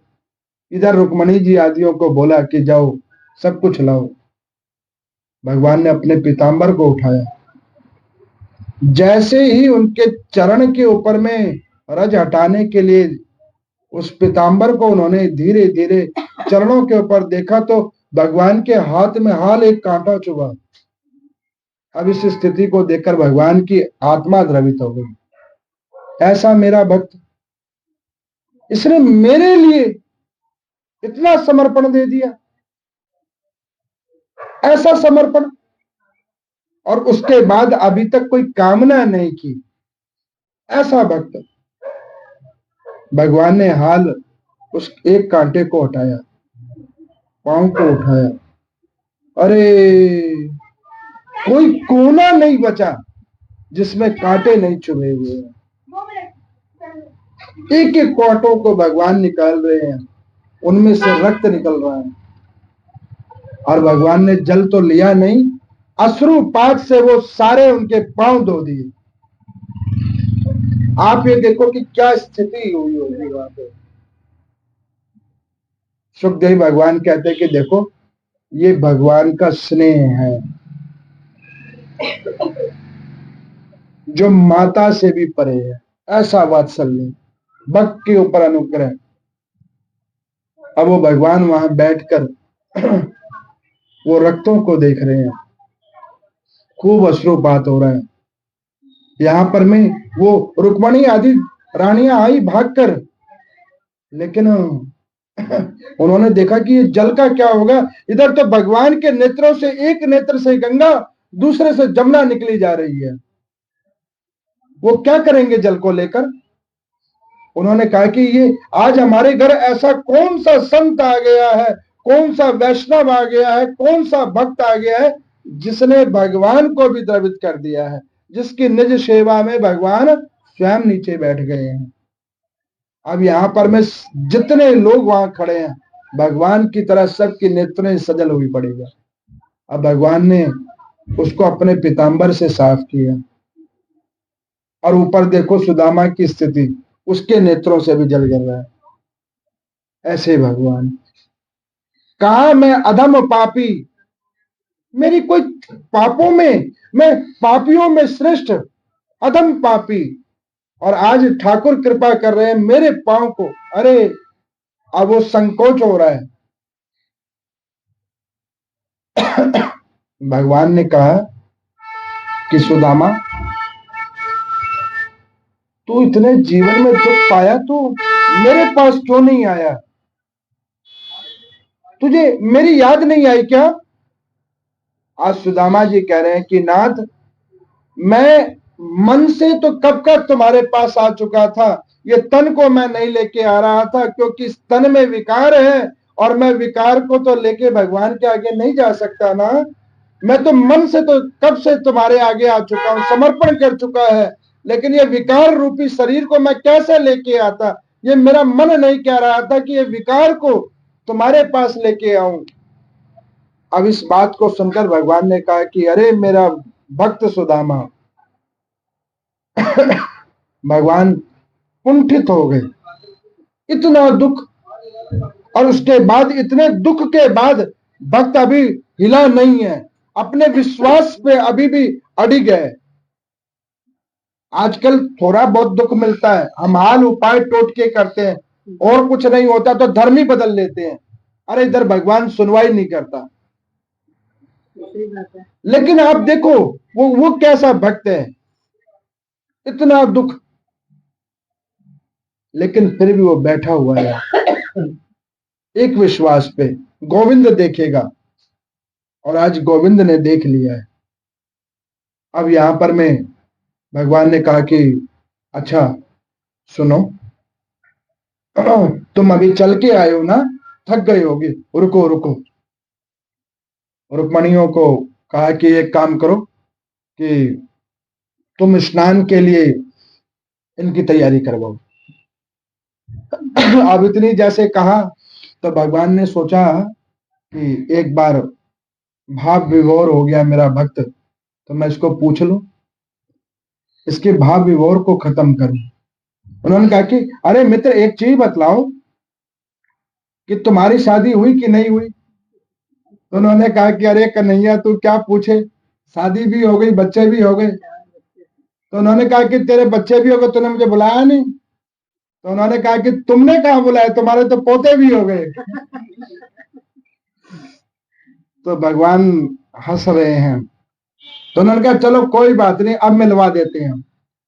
इधर रुक्मणी जी आदियों को बोला कि जाओ सब कुछ लाओ। भगवान ने अपने पीताम्बर को उठाया। जैसे ही उनके चरण के ऊपर में रज हटाने के लिए उस पीताम्बर को उन्होंने धीरे धीरे चरणों के ऊपर देखा, तो भगवान के हाथ में हाल एक कांटा चुभा। अब इस स्थिति को देखकर भगवान की आत्मा द्रवित हो गई। ऐसा मेरा भक्त, इसने मेरे लिए इतना समर्पण दे दिया, ऐसा समर्पण, और उसके बाद अभी तक कोई कामना नहीं की। ऐसा भक्त। भगवान ने हाल उस एक कांटे को हटाया, पांव को उठाया। अरे कोई कोना नहीं बचा जिसमें कांटे नहीं चुभे हुए हैं। एक एक कांटों को भगवान निकाल रहे हैं, उनमें से रक्त निकल रहा है। और भगवान ने जल तो लिया नहीं, अश्रुपात से वो सारे उनके पांव धो दिए। आप ये देखो कि क्या स्थिति हुई होगी वहां पे। सुखदेव भगवान कहते हैं कि देखो, ये भगवान का स्नेह है जो माता से भी परे है। ऐसा वात्सल्य, भक्त के ऊपर अनुग्रह। अब वो भगवान वहां बैठकर वो रक्तों को देख रहे हैं। खूब अश्रुपात हो रहा है। यहां पर में वो रुक्मणी आदि रानियां आई भागकर, लेकिन उन्होंने देखा कि ये जल का क्या होगा। इधर तो भगवान के नेत्रों से, एक नेत्र से गंगा, दूसरे से जमुना निकली जा रही है। वो क्या करेंगे जल को लेकर? उन्होंने कहा कि ये आज हमारे घर ऐसा कौन सा संत आ गया है, कौन सा वैष्णव आ गया है, कौन सा भक्त आ गया है जिसने भगवान को भी द्रवित कर दिया है, जिसकी निज सेवा में भगवान स्वयं नीचे बैठ गए हैं। अब यहां पर में जितने लोग वहां खड़े हैं, भगवान की तरह सबकी नेत्रें सजल हुई पड़ेगा। अब भगवान ने उसको अपने पीताम्बर से साफ किया, और ऊपर देखो सुदामा की स्थिति, उसके नेत्रों से भी जल गिर रहा है। ऐसे भगवान, कहा मैं अधम पापी, मेरी कोई पापों में, मैं पापियों में श्रेष्ठ अधम पापी, और आज ठाकुर कृपा कर रहे हैं मेरे पांव को। अरे अब वो संकोच हो रहा है। भगवान ने कहा कि सुदामा, तू इतने जीवन में दुख पाया, तू मेरे पास क्यों नहीं आया? तुझे मेरी याद नहीं आई क्या? आज सुदामा जी कह रहे हैं कि नाथ, मैं मन से तो कब का तुम्हारे पास आ चुका था, ये तन को मैं नहीं लेके आ रहा था, क्योंकि इस तन में विकार है, और मैं विकार को तो लेके भगवान के आगे नहीं जा सकता ना। मैं तो मन से तो कब से तुम्हारे आगे आ चुका हूं, समर्पण कर चुका है, लेकिन ये विकार रूपी शरीर को मैं कैसे लेके आता? ये मेरा मन नहीं कह रहा था कि ये विकार को तुम्हारे पास लेके आऊं। अब इस बात को सुनकर भगवान ने कहा कि अरे मेरा भक्त सुदामा, भगवान कुंठित हो गए। इतना दुख, और उसके बाद, इतने दुख के बाद भक्त अभी हिला नहीं है, अपने विश्वास पे अभी भी अडिग है। आजकल थोड़ा बहुत दुख मिलता है, हम हाल उपाय टोटके करते हैं, और कुछ नहीं होता तो धर्म ही बदल लेते हैं। अरे इधर भगवान सुनवाई नहीं करता। लेकिन आप देखो वो कैसा भक्त है, इतना दुख, लेकिन फिर भी वो बैठा हुआ है एक विश्वास पे, गोविंद देखेगा। और आज गोविंद ने देख लिया है। अब यहां पर मैं, भगवान ने कहा कि अच्छा सुनो, तुम अभी चल के आए हो ना, थक गए होगे, रुको रुको। रुक्मणियों को कहा कि एक काम करो कि तुम स्नान के लिए इनकी तैयारी करवाओ। अब इतनी जैसे कहा तो भगवान ने सोचा कि एक बार भाव विभोर हो गया मेरा भक्त, तो मैं इसको पूछ लूं, इसके भाव विभोर को खत्म करूं। उन्होंने कहा कि अरे मित्र, एक चीज बतलाओ कि तुम्हारी शादी हुई कि नहीं हुई? तो उन्होंने कहा कि अरे कन्हैया, तू क्या पूछे, शादी भी हो गई, बच्चे भी हो गए। तो उन्होंने कहा कि तेरे बच्चे भी हो गए, तूने मुझे बुलाया नहीं। तो उन्होंने कहा कि तुमने कहा बुलाया, तुम्हारे तो पोते भी हो गए। तो भगवान हंस रहे हैं। तो उन्होंने कहा चलो कोई बात नहीं, अब मिलवा देते हैं।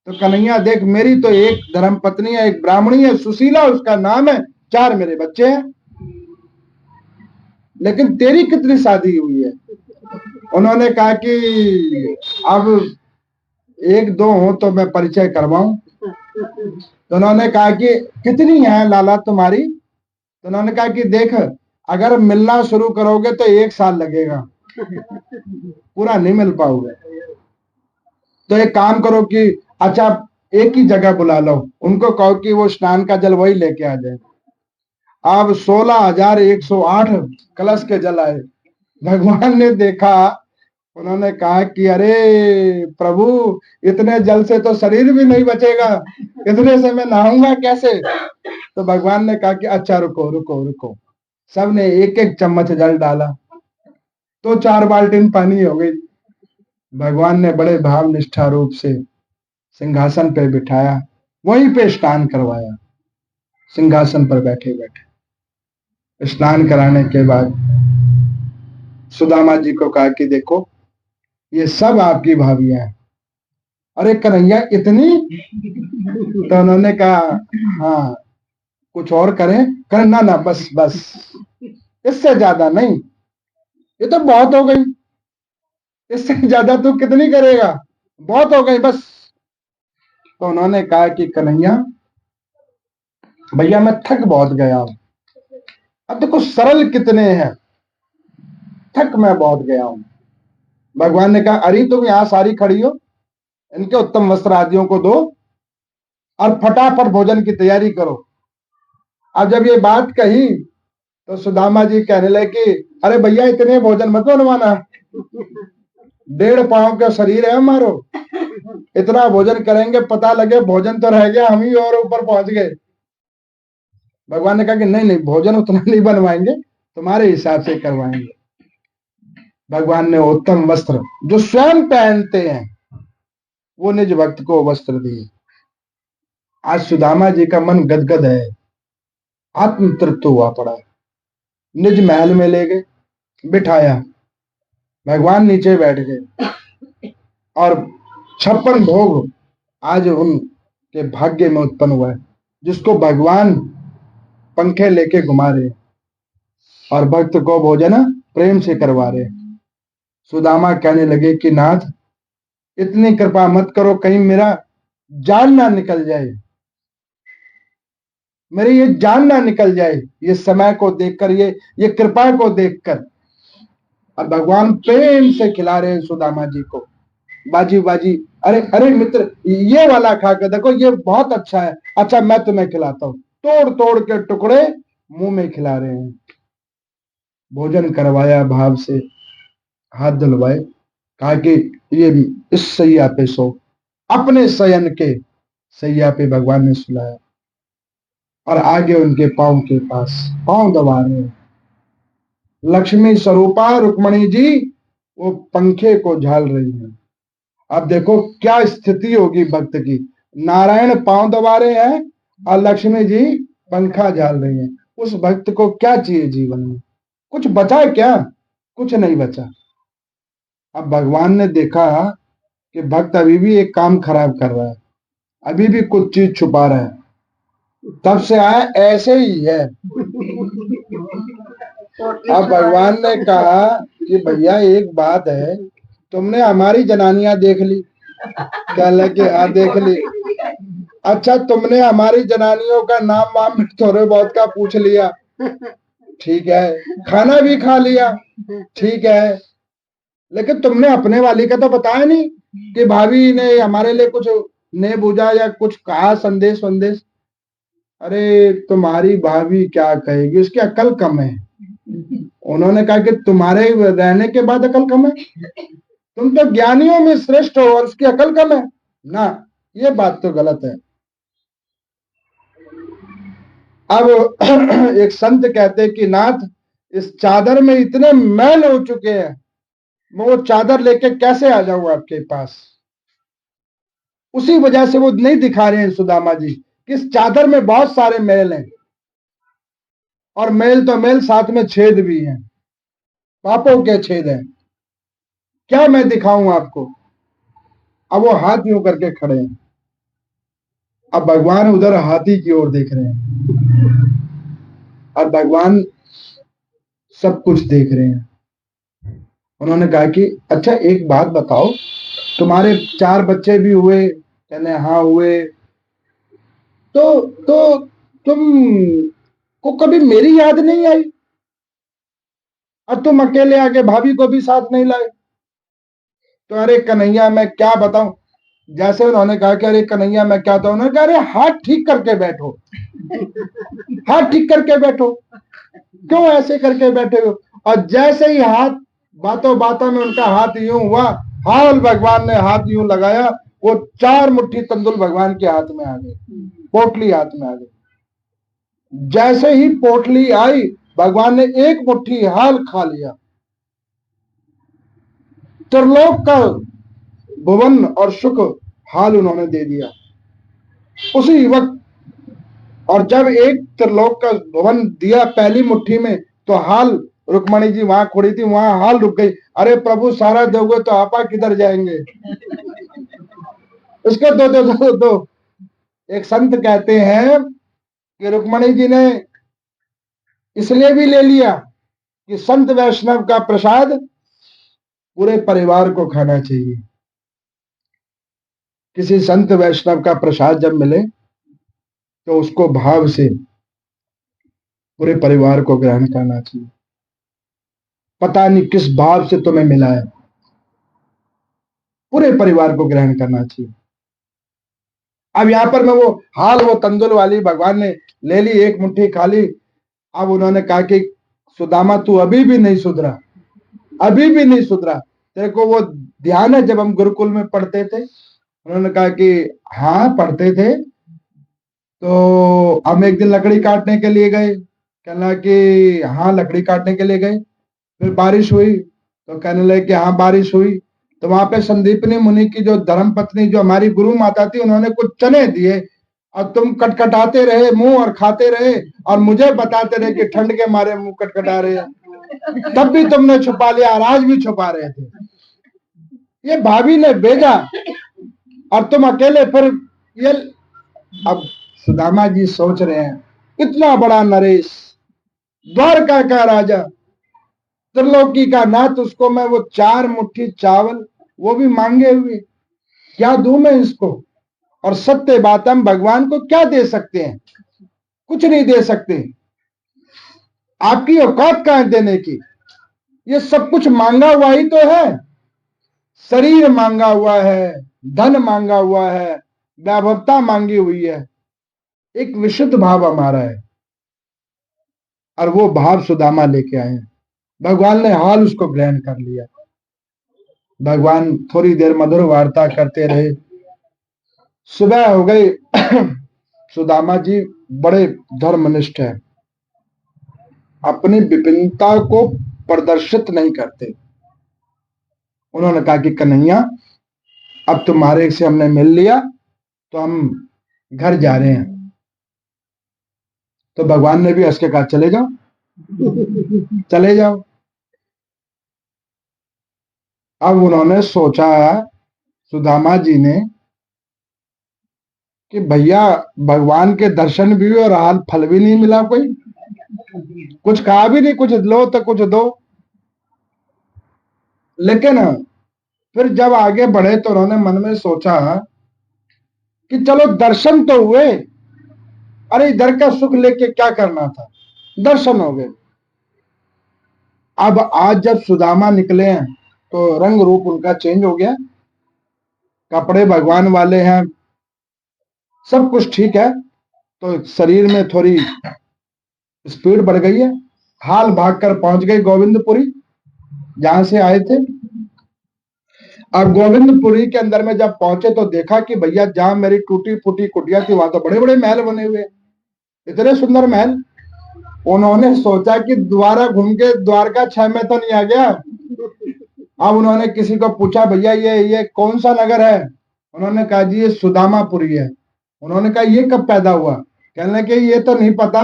तो कन्हैया देख, मेरी तो एक धर्म पत्नी है, एक ब्राह्मणी है, सुशीला उसका नाम है, 4 मेरे बच्चे हैं, लेकिन तेरी कितनी शादी हुई है? उन्होंने कहा कि अब 1-2 हो तो मैं परिचय करवाऊं। तो उन्होंने कहा कि कितनी है लाला तुम्हारी? तो उन्होंने कहा कि देख, अगर मिलना शुरू करोगे तो 1 साल लगेगा, पूरा नहीं मिल पाओगे। तो एक काम करो कि अच्छा एक ही जगह बुला लो, उनको कहो कि वो स्नान का जल वही लेके आ जाए। अब 16,108 कलश के जल आए। भगवान ने देखा, उन्होंने कहा कि अरे प्रभु, इतने जल से तो शरीर भी नहीं बचेगा, इतने से मैं नहाऊंगा कैसे? तो भगवान ने कहा कि अच्छा रुको रुको रुको। सबने एक एक चम्मच जल डाला तो 4 बाल्टीन पानी हो गई। भगवान ने बड़े भाव निष्ठा रूप से सिंहासन पे बिठाया, वहीं पे स्नान करवाया, सिंहासन पर बैठे बैठे। स्नान कराने के बाद सुदामा जी को कहा कि देखो, ये सब आपकी भाभियां हैं। अरे कन्हैया, इतनी? तो उन्होंने कहा हाँ, कुछ और करें करें, ना ना बस बस, इससे ज्यादा नहीं, ये तो बहुत हो गई, इससे ज्यादा तू कितनी करेगा, बहुत हो गई बस। तो उन्होंने कहा कि कन्हैया भैया मैं थक बहुत गया हूं, अब देखो सरल कितने हैं, थक मैं बहुत गया हूं। भगवान ने कहा अरे तुम यहां सारी खड़ी हो, इनके उत्तम वस्त्र आदियों को दो और फटाफट भोजन की तैयारी करो। अब जब ये बात कही तो सुदामा जी कहने लगे कि अरे भैया इतने भोजन मत बनवाना, 1.5 पाँव का शरीर है हमारो, इतना भोजन करेंगे पता लगे भोजन तो रह गया, हम ही और ऊपर पहुंच गए। भगवान ने कहा कि नहीं नहीं भोजन उतना नहीं बनवाएंगे, तुम्हारे हिसाब से करवाएंगे। भगवान ने उत्तम वस्त्र जो स्वयं पहनते हैं वो निज भक्त को वस्त्र दिए। आज सुदामा जी का मन गदगद है, आत्म तृप्त हुआ पड़ा, निज महल में ले गए, बिठाया, भगवान नीचे बैठ गए और 56 भोग आज उनके भाग्य में उत्पन्न हुआ है, जिसको भगवान पंखे लेके घुमा रहे और भक्त को भोजन प्रेम से करवा रहे। सुदामा कहने लगे कि नाथ इतनी कृपा मत करो, कहीं मेरा जान ना निकल जाए, मेरी ये जान ना निकल जाए, ये समय को देखकर, ये कृपा को देखकर। और भगवान प्रेम से खिला रहे हैं सुदामा जी को, बाजी बाजी, अरे अरे मित्र ये वाला खा के देखो, ये बहुत अच्छा है, अच्छा मैं तुम्हें खिलाता हूं, तोड़ तोड़ के टुकड़े मुंह में खिला रहे हैं। भोजन करवाया, भाव से हाथ धुलवाए, कहा कि ये इस सैया पे सो, अपने शयन के सैया पे भगवान ने सुलाया और आगे उनके पांव के पास पांव दबा रहे हैं। लक्ष्मी स्वरूपा रुक्मणी जी वो पंखे को झाल रही है। अब देखो क्या स्थिति होगी भक्त की, नारायण पांव दबा रहे हैं और लक्ष्मी जी पंखा झाल रही हैं। उस भक्त को क्या चाहिए जीवन में, कुछ बचा क्या, कुछ नहीं बचा। अब भगवान ने देखा कि भक्त अभी भी एक काम खराब कर रहा है, अभी भी कुछ चीज छुपा रहा है, तब से आया ऐसे ही है। अब भगवान ने कहा कि भैया एक बात है, तुमने हमारी जनानियां देख ली, कह लगे हाँ देख ली, अच्छा तुमने हमारी जनानियों का नाम वाम थोड़े बहुत का पूछ लिया, ठीक है, खाना भी खा लिया, ठीक है, लेकिन तुमने अपने वाली का तो बताया नहीं कि भाभी ने हमारे लिए कुछ ने बुझा या कुछ कहा, संदेश वंदेश। अरे तुम्हारी भाभी क्या कहेगी, उसकी अकल कम है। उन्होंने कहा कि तुम्हारे रहने के बाद अकल कम है, तुम तो ज्ञानियों में श्रेष्ठ हो और उसकी अकल कम है ना, ये बात तो गलत है। अब एक संत कहते कि नाथ इस चादर में इतने मैल हो चुके हैं, मैं वो चादर लेके कैसे आ जाऊं आपके पास। उसी वजह से वो नहीं दिखा रहे हैं सुदामा जी कि इस चादर में बहुत सारे मैल हैं, और मैल तो मैल साथ में छेद भी हैं, पापों के छेद हैं, क्या मैं दिखाऊं आपको। अब वो हाथ यूं करके खड़े हैं, अब भगवान उधर हाथी की ओर देख रहे हैं और भगवान सब कुछ देख रहे हैं। उन्होंने कहा कि अच्छा एक बात बताओ, तुम्हारे 4 बच्चे भी हुए, कहने हाँ हुए, तो तुम को कभी मेरी याद नहीं आई और तुम अकेले आके भाभी को भी साथ नहीं लाए। तो अरे कन्हैया मैं क्या बताऊं, जैसे उन्होंने कहा कि अरे कन्हैया मैं क्या बताऊं, उन्होंने कहा अरे हाथ ठीक करके बैठो, हाथ ठीक करके बैठो, क्यों ऐसे करके बैठे हो। और जैसे ही हाथ बातों बातों में उनका हाथ यूं हुआ, हाल भगवान ने हाथ यूं लगाया, वो 4 मुट्ठी तंदुल भगवान के हाथ में आ गए, पोटली हाथ में आ गई। जैसे ही पोटली आई भगवान ने एक मुट्ठी हाल खा लिया, त्रिलोक का भुवन और सुख हाल उन्होंने दे दिया उसी वक्त। और जब एक त्रिलोक का भुवन दिया पहली मुट्ठी में, तो हाल रुक्मणी जी वहां खड़ी थी, वहां हाल रुक गई, अरे प्रभु सारा दोगे तो आपा किधर जाएंगे, इसको दो दो दो दो। एक संत कहते हैं कि रुक्मणी जी ने इसलिए भी ले लिया कि संत वैष्णव का प्रसाद पूरे परिवार को खाना चाहिए। किसी संत वैष्णव का प्रसाद जब मिले तो उसको भाव से पूरे परिवार को ग्रहण करना चाहिए। पता नहीं किस भाव से तुम्हें मिला है, पूरे परिवार को ग्रहण करना चाहिए। अब यहां पर मैं वो तंदुल वाली भगवान ने ले ली, एक मुट्ठी खा ली। अब उन्होंने कहा कि सुदामा तू अभी भी नहीं सुधरा, अभी भी नहीं सुधरा। तेरे को वो ध्यान है जब हम गुरुकुल में पढ़ते थे? उन्होंने कहा कि हाँ पढ़ते थे। तो हम एक दिन लकड़ी काटने के लिए गए, कहना कि हाँ लकड़ी काटने के लिए गए। फिर बारिश हुई तो कहने लगे कि हाँ बारिश हुई। तो वहां पे संदीपनी मुनि की जो धर्म पत्नी, जो हमारी गुरु माता थी, उन्होंने कुछ चने दिए और तुम कटकटाते रहे मुंह और खाते रहे और मुझे बताते रहे कि ठंड के मारे मुंह कटकटा रहे हैं। तब भी तुमने छुपा लिया और आज भी छुपा रहे थे। ये भाभी ने भेजा और तुम अकेले फिर ये। अब सुदामा जी सोच रहे हैं, इतना बड़ा नरेश, द्वारका का राजा, त्रिलोकी का नाथ, उसको मैं वो 4 मुट्ठी चावल, वो भी मांगे हुए, क्या दूं मैं इसको? और सत्य बात, हम भगवान को क्या दे सकते हैं? कुछ नहीं दे सकते। आपकी औकात कहां है देने की? ये सब कुछ मांगा हुआ ही तो है। शरीर मांगा हुआ है, धन मांगा हुआ है, वैभवता मांगी हुई है। एक विशुद्ध भाव हमारा है और वो भाव सुदामा लेके आए हैं। भगवान ने हाल उसको ग्रहण कर लिया। भगवान थोड़ी देर मधुर वार्ता करते रहे। सुबह हो गई। सुदामा जी बड़े धर्मनिष्ठ है, अपनी विभिन्नता को प्रदर्शित नहीं करते। उन्होंने कहा कि कन्हैया, अब तुम्हारे से हमने मिल लिया तो हम घर जा रहे हैं। तो भगवान ने भी हंस के कहा चले जाओ, चले जाओ। अब उन्होंने सोचा, सुदामा जी ने, कि भैया भगवान के दर्शन भी हुए और हाल फल भी नहीं मिला, कोई कुछ कहा भी नहीं, कुछ लो तो कुछ दो। लेकिन फिर जब आगे बढ़े तो उन्होंने मन में सोचा कि चलो दर्शन तो हुए, अरे इधर का सुख लेके क्या करना था, दर्शन हो गए। अब आज जब सुदामा निकले हैं तो रंग रूप उनका चेंज हो गया, कपड़े भगवान वाले हैं, सब कुछ ठीक है। तो शरीर में थोड़ी स्पीड बढ़ गई है। हाल भागकर पहुंच गए गोविंदपुरी, जहां से आए थे। अब गोविंदपुरी के अंदर में जब पहुंचे तो देखा कि भैया जहां मेरी टूटी फूटी कुटिया थी वहां तो बड़े बड़े महल बने हुए, इतने सुंदर महल। उन्होंने सोचा कि दोबारा घूम के द्वारका 6 में तो नहीं आ गया। अब उन्होंने किसी को पूछा, भैया ये कौन सा नगर है? उन्होंने कहा जी ये सुदामापुरी है। उन्होंने कहा ये कब पैदा हुआ? कहने लगे ये तो नहीं पता,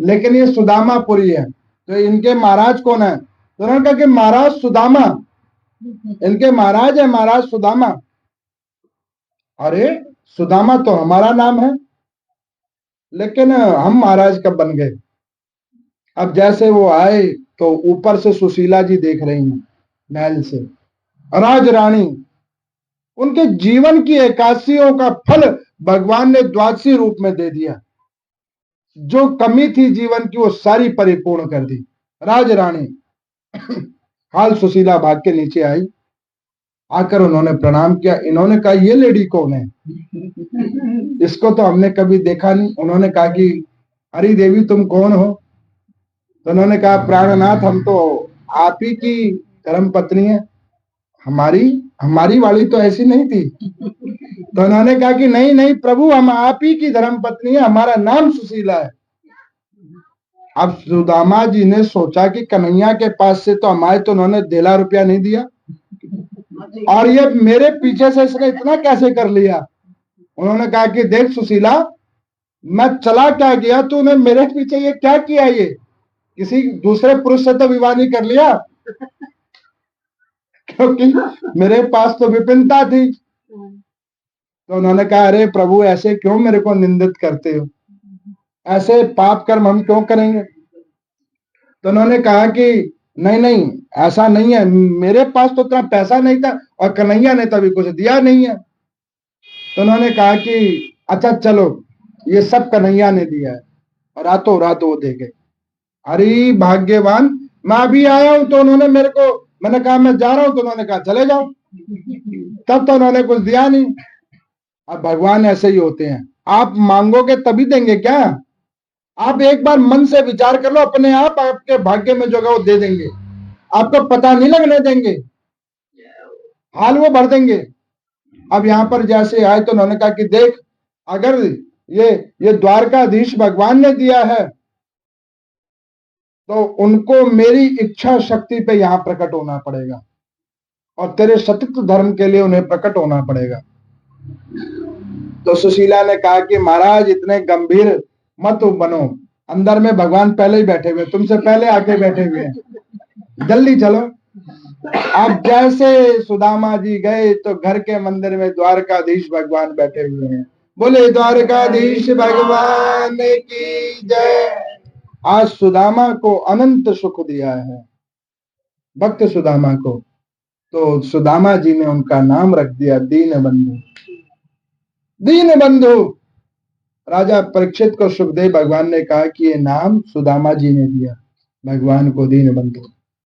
लेकिन ये सुदामापुरी है। तो इनके महाराज कौन है? तो उन्होंने कहा कि महाराज सुदामा, इनके महाराज है महाराज सुदामा। अरे सुदामा तो हमारा नाम है, लेकिन हम महाराज कब बन गए? अब जैसे वो आए तो ऊपर से सुशीला जी देख रही हैं महल से, राज रानी, उनके जीवन की एकादशियों का फल भगवान ने द्वादशी रूप में दे दिया। जो कमी थी जीवन की वो सारी परिपूर्ण कर दी, राज रानी। हाल सुशीला भाग के नीचे आई, आकर उन्होंने प्रणाम किया। इन्होंने कहा ये लेडी कौन है, इसको तो हमने कभी देखा नहीं। उन्होंने कहा कि हरी देवी तुम कौन हो? तो उन्होंने कहा प्राणनाथ हम तो आप ही की धर्म पत्नी है, हमारी हमारी वाली तो ऐसी नहीं थी। तो उन्होंने कहा कि नहीं नहीं प्रभु, हम आप ही की धर्म पत्नी है, हमारा नाम सुशीला है। अब सुदामा जी ने सोचा कि कन्हैया के पास से तो हमारे, तो उन्होंने 1.5 रुपया नहीं दिया और ये मेरे पीछे से इसने इतना कैसे कर लिया। उन्होंने कहा कि देख सुशीला, मैं चला क्या गया, तूने मेरे पीछे ये क्या किया? ये किसी दूसरे पुरुष से तो विवाह नहीं कर लिया? क्योंकि मेरे पास तो विपिनता थी। तो उन्होंने कहा अरे प्रभु ऐसे क्यों मेरे को निंदित करते हो? ऐसे पाप कर्म हम क्यों करेंगे? तो उन्होंने कहा कि नहीं नहीं, ऐसा नहीं है, मेरे पास तो इतना पैसा नहीं था और कन्हैया ने तभी कुछ दिया नहीं है। तो उन्होंने कहा कि अच्छा चलो, ये सब कन्हैया ने दिया है, और रातों रात वो दे गए। अरे भाग्यवान, मैं अभी आया हूं तो उन्होंने मेरे को, मैंने कहा मैं जा रहा हूं तो उन्होंने कहा चले जाओ, तब तो उन्होंने कुछ दिया नहीं। अब भगवान ऐसे ही होते हैं, आप मांगोगे तभी देंगे क्या? आप एक बार मन से विचार कर लो, अपने आप आपके भाग्य में जो है वो दे देंगे, आपको पता नहीं लगने देंगे, हाल वो भर देंगे। अब यहां पर जैसे आए तो उन्होंने कहा कि देख, अगर ये ये द्वारकाधीश भगवान ने दिया है तो उनको मेरी इच्छा शक्ति पे यहां प्रकट होना पड़ेगा, और तेरे सतत धर्म के लिए उन्हें प्रकट होना पड़ेगा। तो सुशीला ने कहा कि महाराज इतने गंभीर मत बनो, अंदर में भगवान पहले ही बैठे हुए, तुमसे पहले आके बैठे हुए हैं, जल्दी चलो। अब जैसे सुदामा जी गए तो घर के मंदिर में द्वारकाधीश भगवान बैठे हुए हैं। बोले द्वारकाधीश भगवान की जय। आज सुदामा को अनंत सुख दिया है, भक्त सुदामा को। तो सुदामा जी ने उनका नाम रख दिया दीन बंधु। दीन बंधु, राजा परीक्षित को सुखदेव भगवान ने कहा कि ये नाम सुदामा जी ने दिया भगवान को, दीन बंधु।